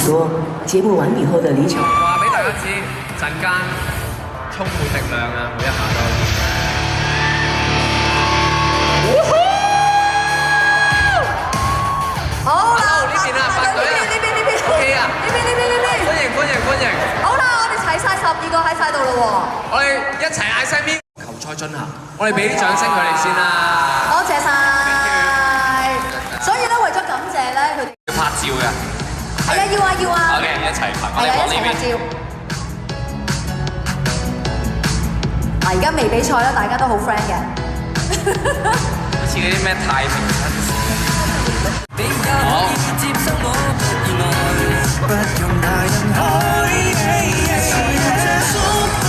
说节目完畢後的李巧。話俾大家知，陣間充滿力量啊！每一下都。好啦，呢邊啊，白隊啊，呢邊 OK 啊，呢邊。歡迎。好啦，我哋齊晒12個喺晒度咯喎。我哋一齊嗌聲邊球賽進行，我哋俾啲掌聲佢哋先啦。多謝晒。所以咧，為咗感謝咧，佢哋要拍照嘅。係啊，要啊。OK，一齊拍，我係啊，哋往呢邊。一齊拍照。嗱，而家未比賽啦，大家都好 friend 嘅。好似嗰啲咩太平紳士。好。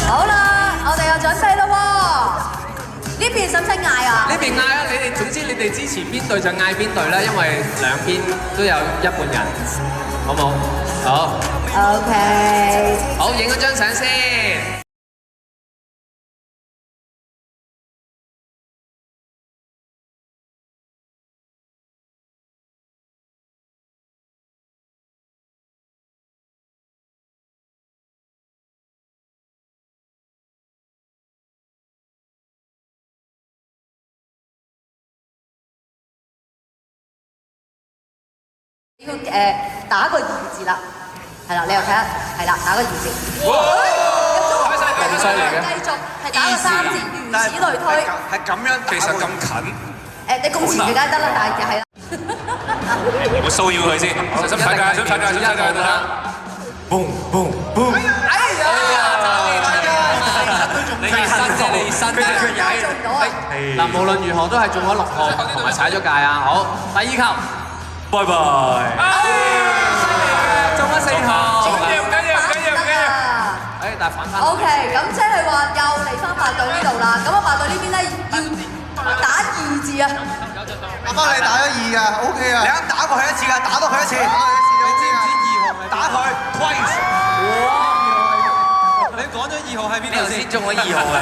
好啦，我哋又準備咯喎。呢邊使唔使嗌啊？呢邊嗌啊！你哋總之你哋支持邊隊就嗌邊隊啦，因為兩邊都有一半人，好冇？好。OK。好，影咗張相先。要打個2字啦，係啦，你又睇下，係啦，打個2字。咁犀利嘅。繼續係打個3字，如此類推。係咁樣，其實咁近。你咁前嘅梗係得啦，但係係啦。我騷擾佢先，想睇㗎，想睇㗎。boom boom boom。哎呀！你熱身啫，你熱身啫。佢踩中到啊！嗱，無論如何都係中咗6號，同埋踩咗界啊！好，第2球。拜拜。中咗4號。緊要。但係反翻。OK，咁即係話又嚟翻白隊呢度啦。咁啊白隊呢邊咧要打2字啊。阿媽你打咗2㗎 ，OK 啊。你啱打過去1次㗎，打多佢1次。你知唔知2號係？打佢 twice。哇！你講咗2號喺邊度先？中咗2號啊！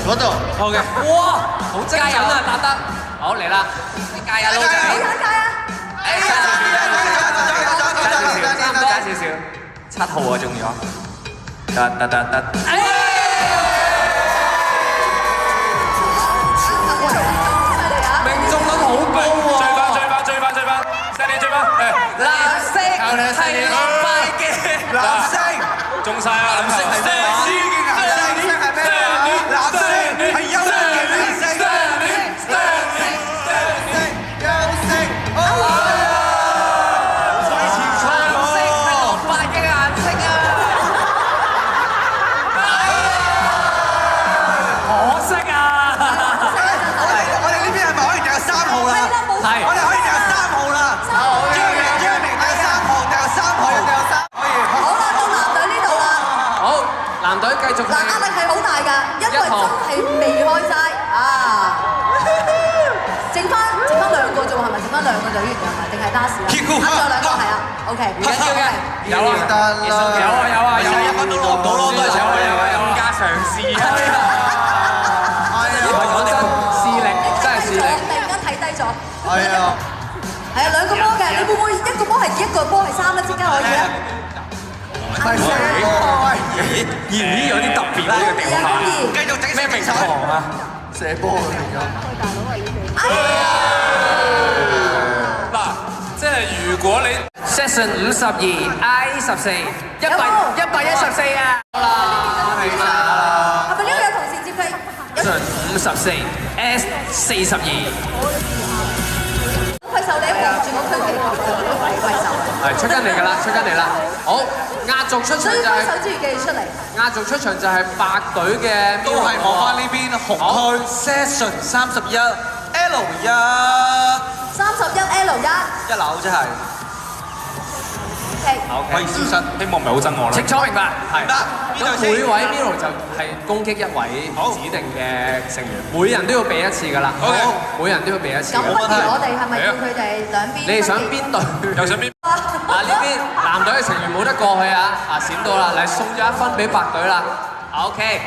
嗰度。OK。哇！好精準啊，打得。好嚟啦！界啊，老仔！界啊！加少少，7號啊，中咗，得。命中率好高喎！最快，犀利！藍色係落敗嘅，藍色中晒啊！藍色係咩話？藍色係優勝嘅顏色。繼續嗱，壓力係好大㗎，因為真係未開齋啊！剩翻2個啫喎，係咪？剩翻2個就完㗎，係咪？定係 last 啊？仲有2個係啊 ，OK。唔緊要嘅，有啊，1分都攞唔到咯，都係有加嘗試啊！講真，視力真係視力。突然間睇低咗。係啊。係啊，2個波嘅，你會唔會1個波係2，1個波係3咧？即刻可以啊！係4個喂，咦有啲特別呢個地方，繼續整咩名堂啊？射波嚟㗎。嗱，即係如果你 Session 52 I 14 114啊！好啦，係啦。係咪呢個有同事接飛Session 54 S 42。怪獸你一望住個區旗，怪獸。係出緊嚟㗎啦，好，壓軸出場就係手指要記出嚟。壓軸出場就係白隊嘅，都係望翻呢邊紅區 Session 31 L1 31 L1。一樓即係。可以消失，希望唔係好憎我啦。清楚明白，係。咁每位 Miro 就係攻擊一位指定嘅成員，每人都要避1次㗎啦。好，每人都要避1次。咁不如我哋係咪叫佢哋兩邊？你哋想邊隊？又想邊？呢邊藍隊嘅成員冇得過去啊！閃到啦，嚟送咗1分俾白隊啦。OK。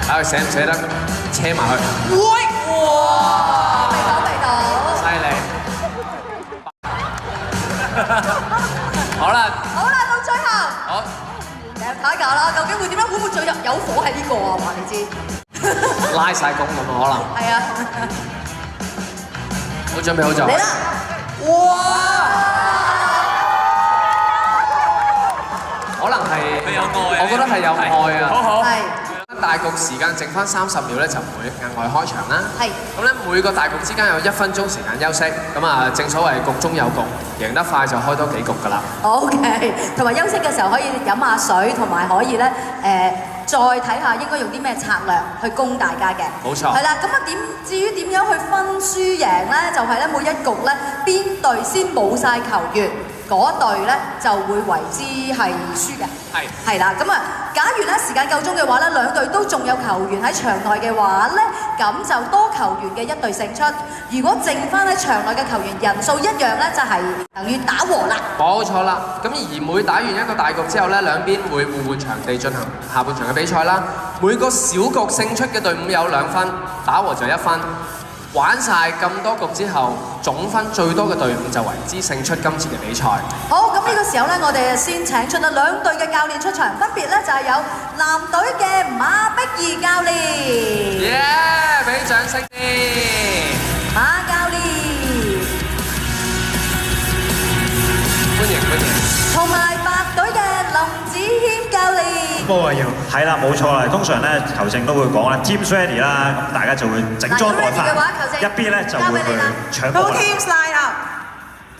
睇佢捨唔捨得車埋去？喂！哇！未到。犀利！好啦，到最後，好，睇架啦，究竟會點樣？會唔會最有火係呢個啊？話你知，拉晒弓咁啊，可能。係啊，好準備好就。嚟啦！哇！可能係有愛，我覺得係有愛啊。好好。係。大局時間剩翻30秒咧，就唔會額外開場啦。係。咁咧每個大局之間有1分鐘時間休息。咁啊，正所謂局中有局，贏得快就開多幾局㗎啦。OK， 同埋休息嘅時候可以飲下水，同埋可以咧再睇下應該用啲咩策略去攻大家嘅。冇錯。係啦，咁啊至於點樣去分輸贏咧，就係咧每一局咧邊隊先冇晒球員，嗰隊咧就會為之係輸嘅。係啦，咁啊，假如咧時間夠鐘嘅話咧，兩隊都仲有球員喺場內嘅話咧，咁就多球員嘅一隊勝出。如果剩翻喺場內嘅球員人數一樣咧，就係等於打和啦。冇錯啦，咁而每打完一個大局之後咧，兩邊會互換場地進行下半場嘅比賽啦。每個小局勝出嘅隊伍有2分，打和就1分。玩晒咁多局之後，總分最多嘅隊伍就為之勝出今次嘅比賽。好，咁呢個時候咧，我哋先請出兩隊嘅教練出場，分別咧就係有男隊嘅馬碧儀教練。耶！俾掌聲先。馬教練。歡迎。同埋白隊嘅林子謙教練。波啊要係啦，冇錯啦。通常咧球證都會講啦 ，team ready 啦，咁大家就會整裝待發。一邊咧就會去搶波啦。Two teams line up.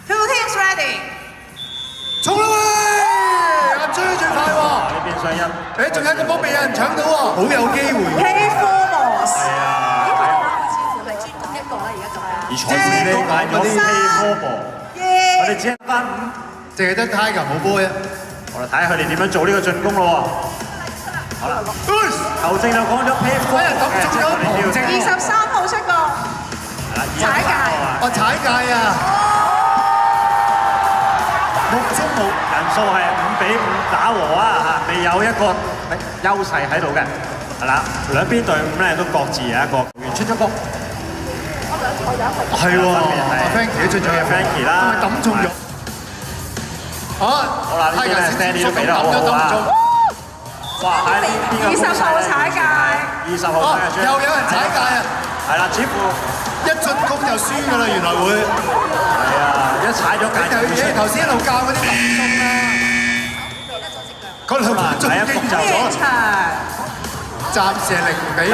Two teams ready. 衝啦喂！阿追最快喎。呢邊雙一。仲有一個波未有人搶到喎，好有機會。K4 Boss。係啊。呢個似乎係專攻一個啦，而家咁樣。而賽前你買咗 K4 波，我哋只係翻5，淨係得 Tiger 冇波啫。我哋睇下佢哋點樣做呢個進攻咯喎。好啦，球證就講咗 K4 嘅23號出局。踩界。踩界啊！目中無人數係5-5打和啊嚇，未有一個優勢喺度嘅。係啦，兩邊隊伍咧都各自有一個球員出咗局。係喎，阿 Frankie 出咗嘅 Frankie 啦，抌中咗。好啦，呢邊咧 Stanley 都俾得好好啊！哇，喺呢邊嘅20號踩界，20號踩界，又有人踩界啊！係啦，似乎一進攻就輸㗎啦，原來會。係啊，一踩咗界就輸。你頭先一路教嗰啲抌中啦，嗰兩個中擊就咗。暫時係比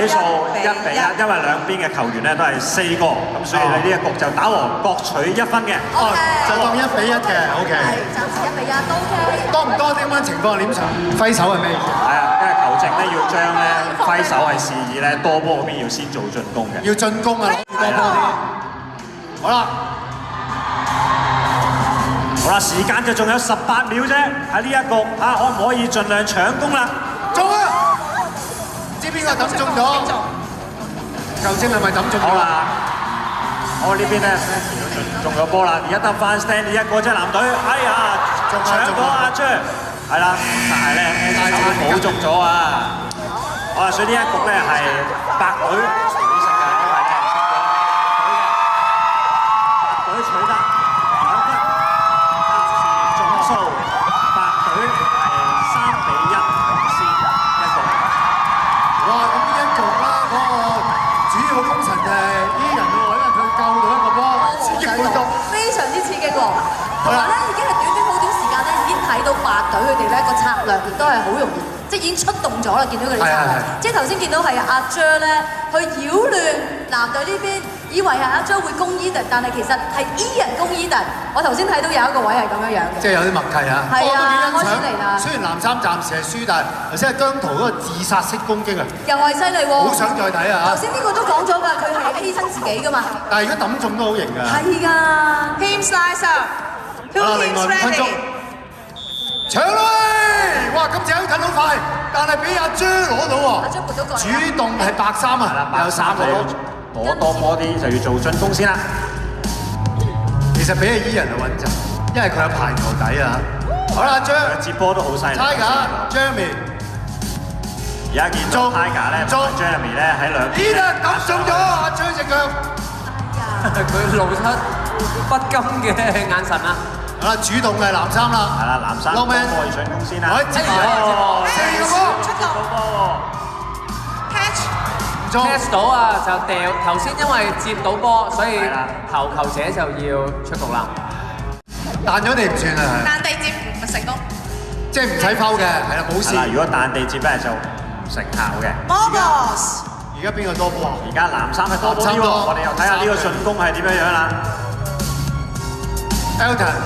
數1-1，因為兩邊嘅球員咧都係4個，咁所以喺呢一局就打和，各取1分嘅。就當1-1嘅 ，OK。暫時1-1都 OK。多唔多啲咁樣情況點場？揮手係咩意思？係啊，因為球證咧要將咧揮手係示意咧多波嗰邊要先做進攻嘅。要進攻啊，多波啲。好啦。好啦，時間就仲有18秒啫，喺呢一局可唔可以盡量搶攻啦？中啊！知邊個抌中咗？球證係咪抌中咗？好啦，我呢邊咧中咗波啦，而家得翻 Stanley 一個啫，男隊。哎呀，搶咗阿張，係啦，但係咧冇中咗啊！好啦，所以呢一局咧係白隊取勝嘅，因為咧白隊取得2分，總數白隊係3-1領先一局。哇！咁呢一局啦，嗰個主要功臣就係呢人嘅話咧，佢救到一個波，刺激好多，非常之刺激喎。同埋咧，已經係短好短時間咧，已經睇到白隊佢哋咧個策略亦都係好容易，即係已經出動咗啦。見到佢哋策略，即係頭先見到係阿 Jer 咧去擾亂藍隊呢邊，以為係阿 Jer 會攻 Eden， 但係其實係 E 人攻 Eden。我頭先睇到有一個位係咁樣樣嘅，即係有啲默契啊！係啊，開始嚟啦。雖然藍衫暫時係輸，但係頭先係姜濤嗰個自殺式攻擊啊，又係犀利喎！好想再睇啊！頭先呢個都講咗㗎，佢係犧牲自己㗎嘛。但係如果抌中都好型㗎。係㗎。Teams line up. Two teams ready. 搶啦！哇！今次可以睇到快，但係俾阿 Jer 攞到喎。阿 Jer 撥到過嚟。主動係白衫啊！有3個咯。攞多波啲就要做進攻先啦。其實比起 E 人就穩陣，因為佢有排球底啊。好啦 ，Jer 接波都好犀利。Tiger、Jeremy， 而家見到 Tiger 咧，Jeremy 咧喺兩邊。Eden 抌中咗阿 Jer 隻腳。佢露出不甘嘅眼神啊！好啦，主動嘅藍衫啦，係啦，藍衫多過進攻先啦。接波，四個波，出球，catch， 唔錯 catch 到啊就掉。頭先因為接到波，所以投球者就要出局啦。彈咗地唔算啊，彈地接唔成功。即係唔使拋嘅，係啦，冇事。如果彈地接咧就唔成效嘅。Morbos，而家邊個多波啊？而家藍衫係多波啲喎，我哋又睇下呢個進攻係點樣樣啦。Elton，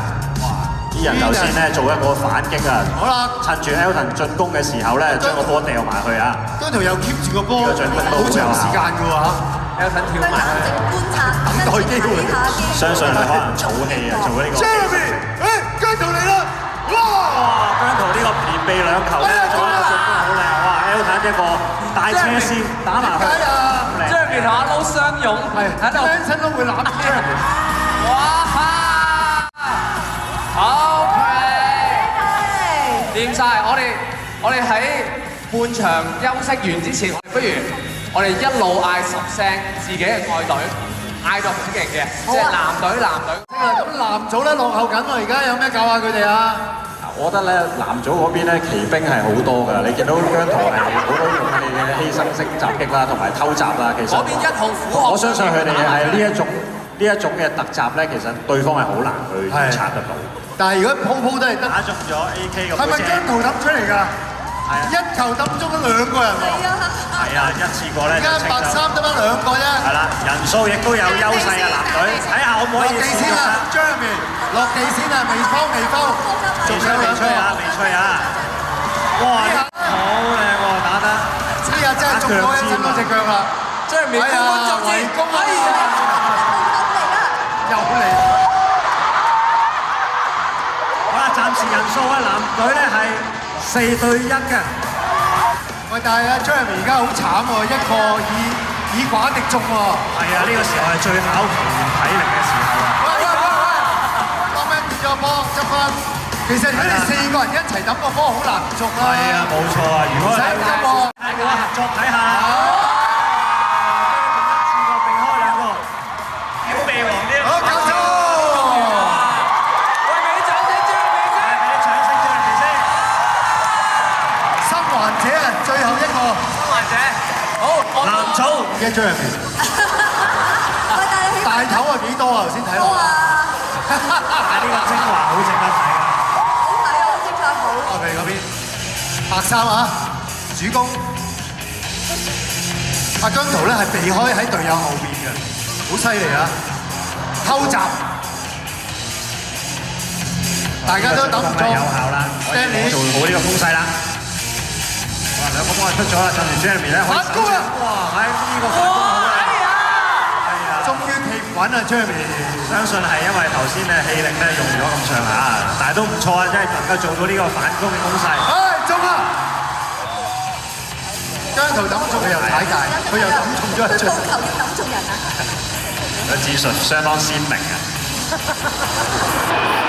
啲人頭先咧做一個反擊啊！好啦，趁住 Elton 進攻嘅時候咧，將個波掉埋去啊！姜濤又 keep 住個波，呢個進攻都好長時間嘅喎嚇。Elton 跳埋去，觀察，等待機會。相信佢可能儲氣啊，做呢個。Jeremy，姜濤嚟啦！哇！姜濤呢個連避兩球咧，做一個進攻好靚！哇 ！Elton 一個大車線打埋去。Jeremy 同阿 Low 相擁，喺度。Benson 都會攬 Jeremy。哇！好 play， 掂晒！我哋喺半場休息完之前，不如我哋一路嗌10聲自己嘅愛隊，嗌到好勁嘅，即係藍隊。咁藍組咧落後緊喎，而家有咩教下佢哋啊？我覺得咧藍組嗰邊咧騎兵係好多㗎，你見到姜濤係好多勇氣嘅犧牲式襲擊啦，同埋偷襲啦，其實嗰邊一號虎學，我相信佢哋係呢一種嘅突襲咧，其實對方係好難去察得到。但係如果鋪都係得，打中咗 AK 咁，係咪姜濤揼出嚟㗎？係啊，一球揼中咗2個人喎。係啊，一次過咧。而家白衫得翻2個啫。係啦，人數亦都有優勢啊，藍隊。睇下可唔可以落地先啊 ，Jeremy， 落地先啊，未拋。未吹啊！哇，好靚喎，打得。呢日真係中咗一隻腳啦。Jeremy 圍攻啊！又嚟。好啦，暫時人數啊，藍隊咧係4對1嘅。喂，但係阿 Jeremy 而家好慘喎，一個以寡敵眾喎。係啊，呢個時候係最考球員體力嘅時候啊。喂，當咩跌咗波執分？其實如果你4個人一齊揼個波，好難唔中啦。係啊，冇錯啊。如果唔使急喎，大家合作睇下。一次過並開2個，要避黃啲。好，搞錯。喂，俾啲掌聲 Jeremy 先。俾啲掌聲 Jeremy 先。生還者啊，最後一個。生還者，好，藍組嘅 Jeremy。大頭啊幾多啊？頭先睇落。呢個精華好值得睇㗎。我哋嗰邊白衫啊，主攻。阿姜濤咧係避開喺隊友後邊嘅，好犀利啊！偷襲，大家都等唔中。有效啦，可以做好呢個攻勢啦。哇，2個波係出咗啦，趁住 Jeremy 咧可以守住。哇，喺呢個反攻好靚。終於企唔穩啊 Jeremy， 相信係因為頭先嘅氣力咧用咗咁上下，但係都唔錯啊，真係能夠做到呢個反攻嘅攻勢。中啊！姜濤揼中佢又踩界，佢又揼中咗一張。球要揼中人啊！個戰術相當鮮明啊！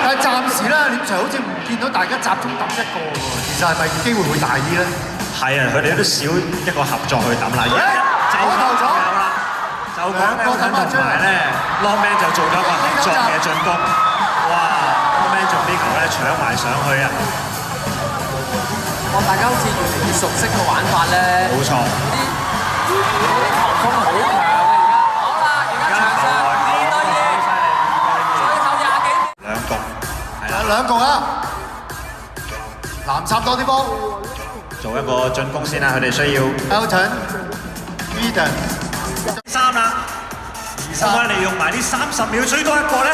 但係暫時咧，獵場好似唔見到大家集中揼一個喎，其實係咪機會會大啲咧？係啊，佢哋都少一個合作去揼啦。就投咗啦，就講 Elton 同埋咧 Longman 就做咗一個合作嘅進攻。哇 ！Longman 仲啲球咧搶埋上去啊！哇！大家好似越嚟越熟悉個玩法咧。冇錯。啲球風好強嘅而家。好啦，而家場上2對2，最後20幾秒。2局，係啦，2局啊！藍插多啲波。做一個進攻先啦，佢哋需要。Elton、Eden。3啦。可唔可以利用埋呢30秒追多一個咧？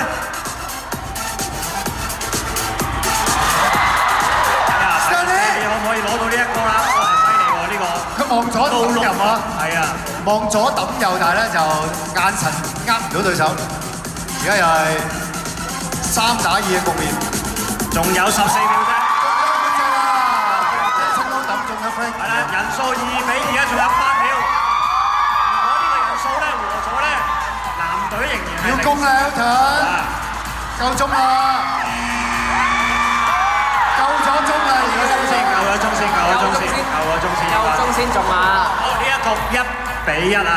你可唔可以攞到呢一個啦？哇，犀利喎呢個！佢望左抌入啊！係啊，望左抌右，但係咧就眼神呃唔到對手。而家又係3打2嘅局面，仲有14秒啫。係啦，人數2比2，而家仲有8秒。如果呢個人數咧和咗咧，藍隊仍然係要攻啦 Elton，夠鐘啦，夠咗鐘啦，而家夠咗鐘先中啊！好，呢一局1比1啊！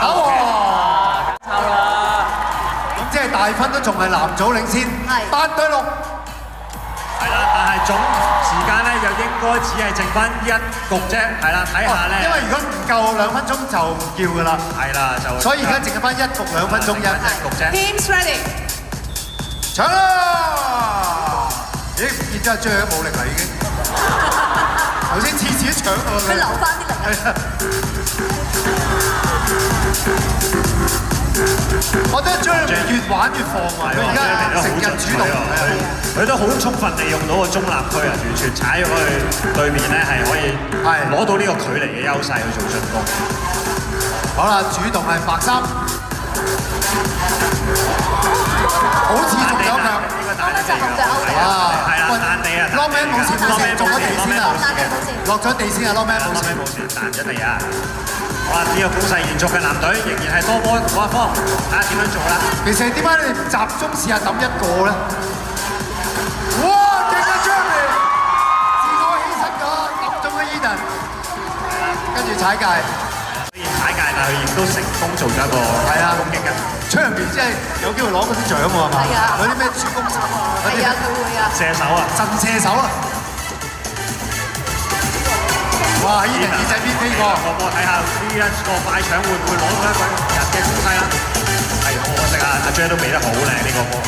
好，抄啦！係大分都仲係男組領先，8對6。係啦，但係總時間咧就應該只係剩翻1局啫，係啦，睇下咧。因為如果唔夠2分鐘就唔叫㗎啦。係啦，就。所以而家剩翻1局2分鐘1局啫。Teams ready。搶啦！咦，唔見咗阿張冇力啦已經。頭先次次都搶到佢。佢留翻啲力。我覺得張越玩越放啊！佢而家成日主動，佢都好充分利用到個中立區啊，完全踩咗去對面咧係可以攞到呢個距離嘅優勢去做進攻。好啦，主動係白衫，好似仲有腳，我咧就紅着歐地啊，係啦，彈地啊 ，Lawman 冇事冇事，做咗地先啊，落咗地先啊 ，Lawman 冇事冇事，彈咗地啊！好啦，呢個攻勢延續嘅藍隊仍然係多波嗰一方，睇下點樣做啦。其實點解你哋唔集中試下抌一個咧？哇！勁啊 Jeremy， 自我犧牲咗，抌中咗 Eden， 跟住踩界。雖然踩界，但係佢亦都成功做咗一個攻擊嘅。出入面真係有機會攞嗰啲獎喎，係嘛？係啊，有啲咩主攻手啊？係啊，佢會啊。射手啊，震射手啊！哇！Eden耳仔邊飛過？個波睇下呢一個快搶會唔會攞到一個人嘅攻勢啦？係好可惜啊！阿 J 都俾得好靚呢個波。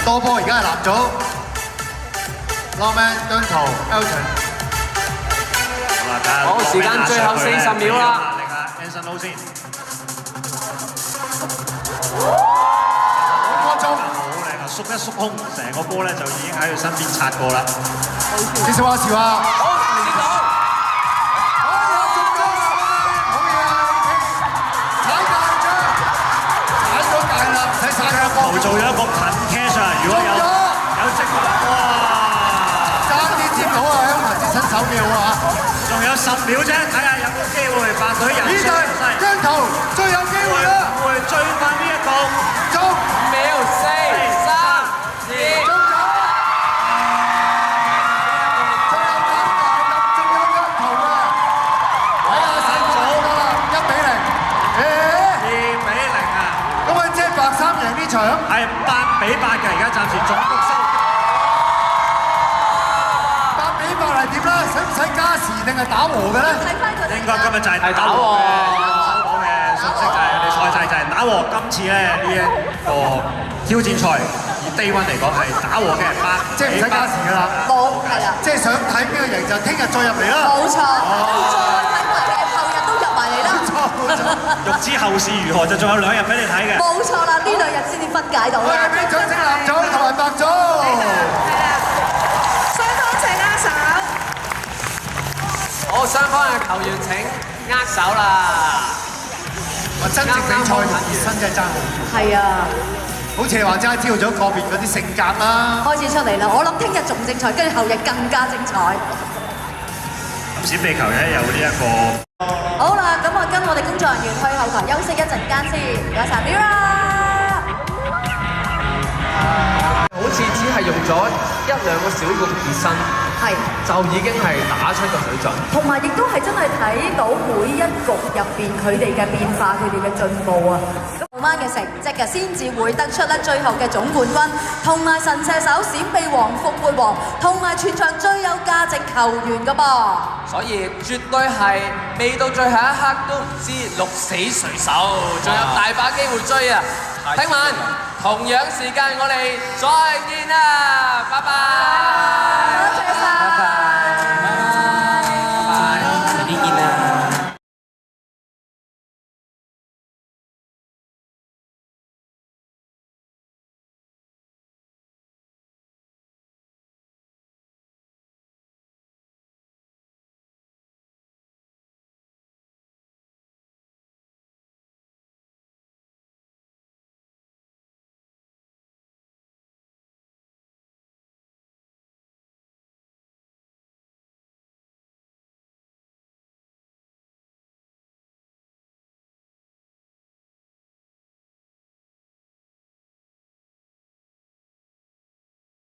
多波而家係藍組 ，Lawman、Dunto、Elton。好，時間最後40秒啦。力啊 ，Anson Lo 先。半個鐘。好靚啊！縮一縮空，成個波咧就已經喺佢身邊擦過啦。幾時話事話？做咗一個近 catch 啊！如果有積分，哇！爭啲接到啊！香港啲新手幾好啊！仲有10秒啫，睇下有冇機會白隊人數優勢。姜濤最有機會啦！會追翻呢一局。中5秒4、3、2。仲有姜濤啊！睇下新組啦，1比0。2比0啊！咁啊，即係白衫贏呢場。係8比8嘅，而家暫時總局數。8比8係點咧？使唔使加時定係打和嘅咧？應該今日就係打和嘅。收到嘅信息就係我哋賽制就係打和。今次咧呢一個挑戰賽，以Day 1嚟講係打和嘅8，即係唔使加時㗎啦。冇，係啦。即係想睇邊個贏就聽日再入嚟啦。冇錯，再睇埋嘅後日都入埋嚟啦。欲知後事如何，就仲有2日俾你睇嘅。冇錯啦，呢2日先至分解到。我哋俾掌聲藍組同埋白組。係啦，雙方請握手。好，雙方嘅球員請握手啦。真正比賽同熱身真係爭好遠。係啊，好似你話齋，知道咗個別嗰啲性格啦。開始出嚟啦，我諗聽日仲精彩，跟住後日更加精彩。咁閃避球咧有呢一個。好啦，咁我跟我哋工作人員去後台休息一陣間先，唔該晒 Mira。好似只係用咗1、2個小局熱身，係就已經係打出個水準。同埋亦都係真係睇到每一局入邊佢哋嘅變化，佢哋嘅進步啊！咁晚嘅成績嘅先至會得出咧最後嘅總冠軍，同埋神射手、閃避王、復活王，同埋全場最有價值球員噶噃。所以絕對係未到最後一刻都唔知鹿死誰手，仲有大把機會追啊！聽晚同樣時間我哋再見啦，拜拜。多謝晒。